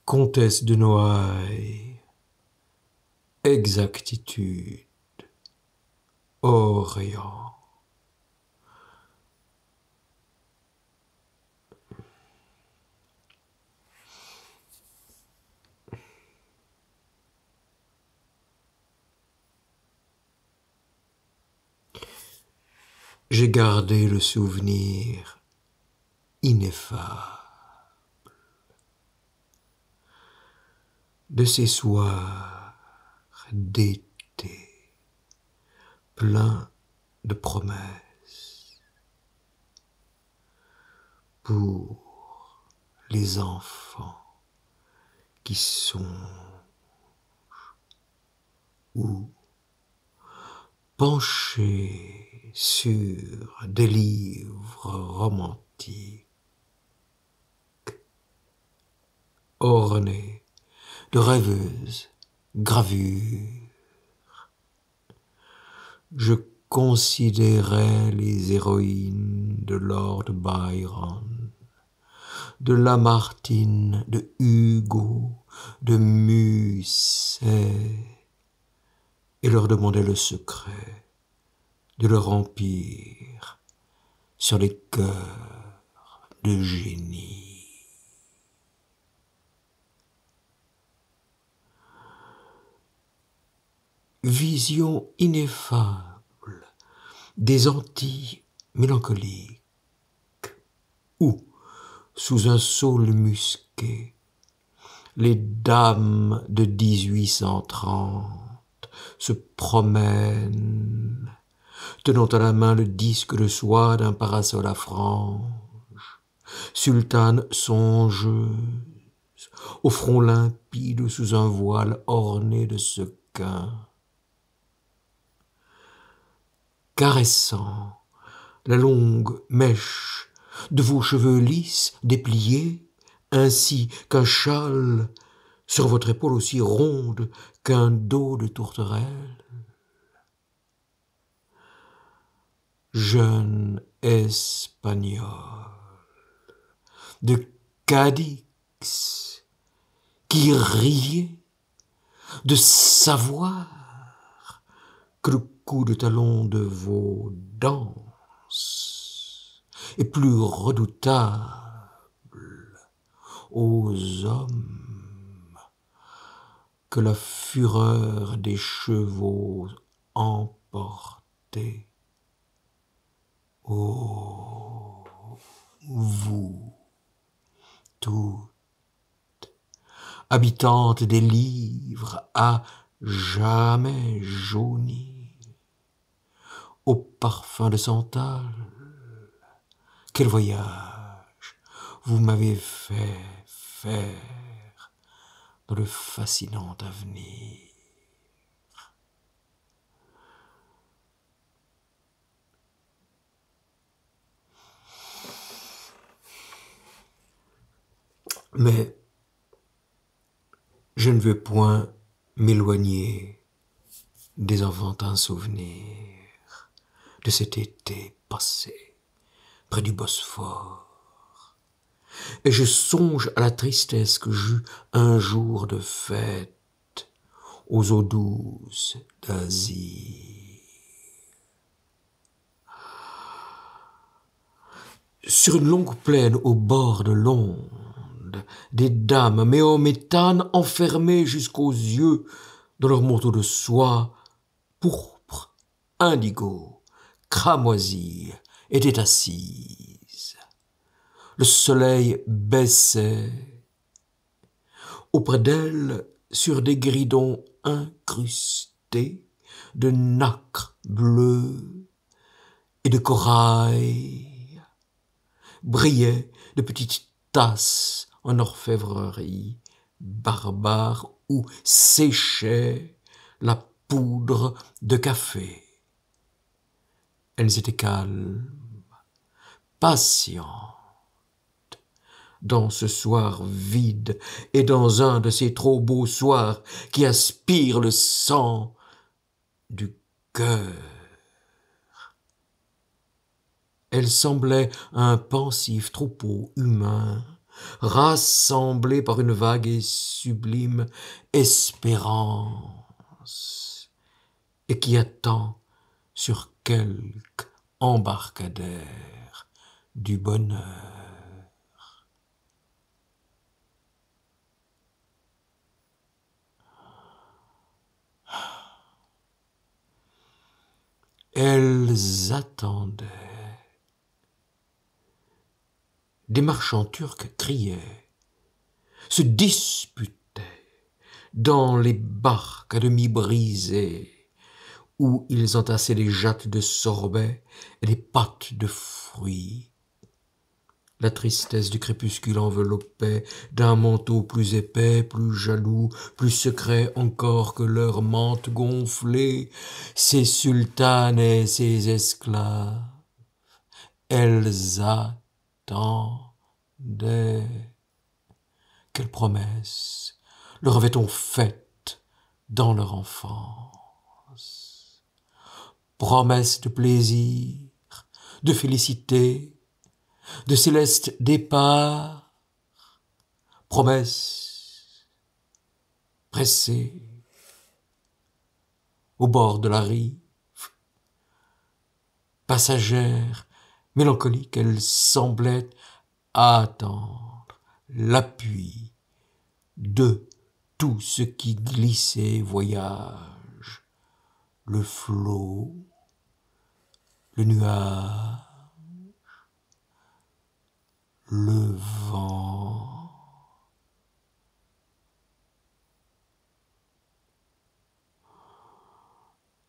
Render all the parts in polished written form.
Comtesse de Noailles, exactitude, Orient. J'ai gardé le souvenir ineffable de ces soirs d'été pleins de promesses pour les enfants qui songent ou penchés sur des livres romantiques ornés de rêveuses gravures. Je considérais les héroïnes de Lord Byron, de Lamartine, de Hugo, de Musset, et leur demandais le secret de leur empire sur les cœurs de génie. Vision ineffable des Antilles mélancoliques, où, sous un saule musqué, les dames de 1830 se promènent, tenant à la main le disque de soie d'un parasol à franges, sultanes songeuses, au front limpide sous un voile orné de sequins, caressant la longue mèche de vos cheveux lisses dépliés, ainsi qu'un châle sur votre épaule aussi ronde qu'un dos de tourterelle. Jeune Espagnol de Cadix qui riait de savoir que le coup de talon de vos danses est plus redoutable aux hommes que la fureur des chevaux emportés. Oh, vous, toutes, habitantes des livres à jamais jaunies, au parfum de santal, quel voyage vous m'avez fait faire dans le fascinant avenir. Mais je ne veux point m'éloigner des enfantins souvenirs de cet été passé près du Bosphore. Et je songe à la tristesse que j'eus un jour de fête aux eaux douces d'Asie. Sur une longue plaine au bord de l'onde, des dames méométanes enfermées jusqu'aux yeux dans leurs manteaux de soie, pourpre, indigo, cramoisi, étaient assises. Le soleil baissait. Auprès d'elles, sur des gridons incrustés de nacre bleue et de corail, brillaient de petites tasses en orfèvrerie barbare où séchait la poudre de café. Elles étaient calmes, patientes, dans ce soir vide et dans un de ces trop beaux soirs qui aspirent le sang du cœur. Elle semblait un pensif troupeau humain rassemblés par une vague et sublime espérance, et qui attend sur quelque embarcadère du bonheur. Elles attendaient. Des marchands turcs criaient, se disputaient dans les barques à demi brisées, où ils entassaient des jattes de sorbet et des pâtes de fruits. La tristesse du crépuscule enveloppait d'un manteau plus épais, plus jaloux, plus secret encore que leur mante gonflée, ces sultanes et ces esclaves. Elles attendaient. Quelle promesse leur avait-on faite dans leur enfance? Promesse de plaisir, de félicité, de céleste départ, promesse pressée au bord de la rive, passagère, mélancolique, elle semblait attendre l'appui de tout ce qui glissait voyage, le flot, le nuage, le vent.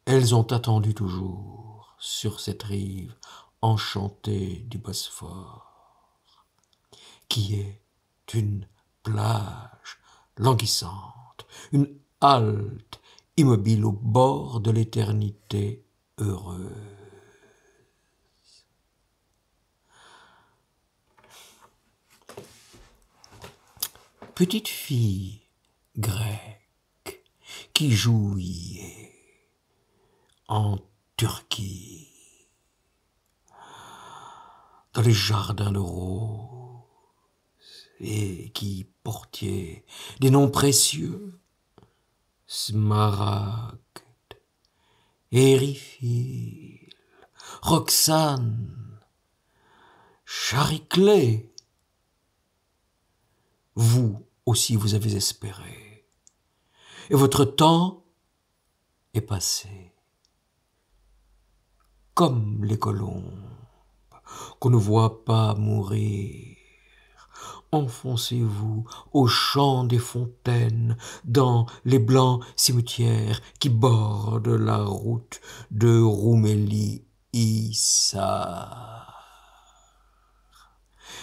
Elles ont attendu toujours sur cette rive enchantée du Bosphore, qui est une plage languissante, une halte immobile au bord de l'éternité heureuse. Petite fille grecque qui jouait en Turquie, dans les jardins de roses, et qui portait des noms précieux, Smaragde, Éryphile, Roxane, Chariclée. Vous aussi vous avez espéré, et votre temps est passé, comme les colombes qu'on ne voit pas mourir. Enfoncez-vous au champ des fontaines, dans les blancs cimetières qui bordent la route de Roumélie-Issar,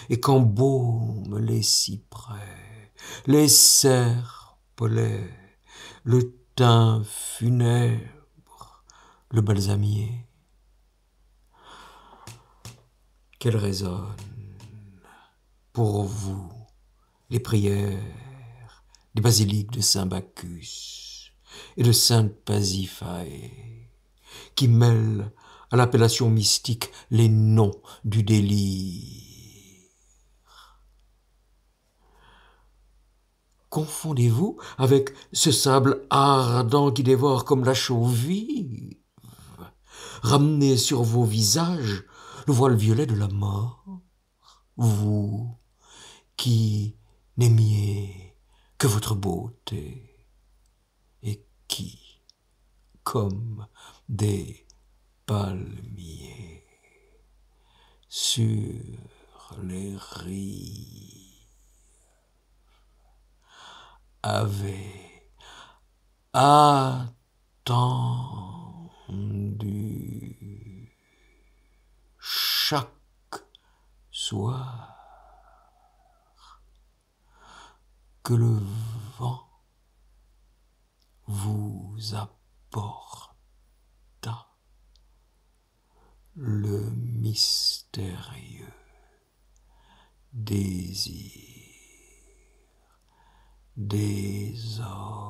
et qu'embaument les cyprès, les serpolets, le thym funèbre, le balsamier. Qu'elle résonne pour vous les prières des basiliques de Saint Bacchus et de Sainte Pasiphae, qui mêlent à l'appellation mystique les noms du délire. Confondez-vous avec ce sable ardent qui dévore comme la chaux vive? Ramenez sur vos visages le voile violet de la mort, vous qui n'aimiez que votre beauté, et qui, comme des palmiers sur les rives, avez attendu chaque soir que le vent vous apporta le mystérieux désir des hommes.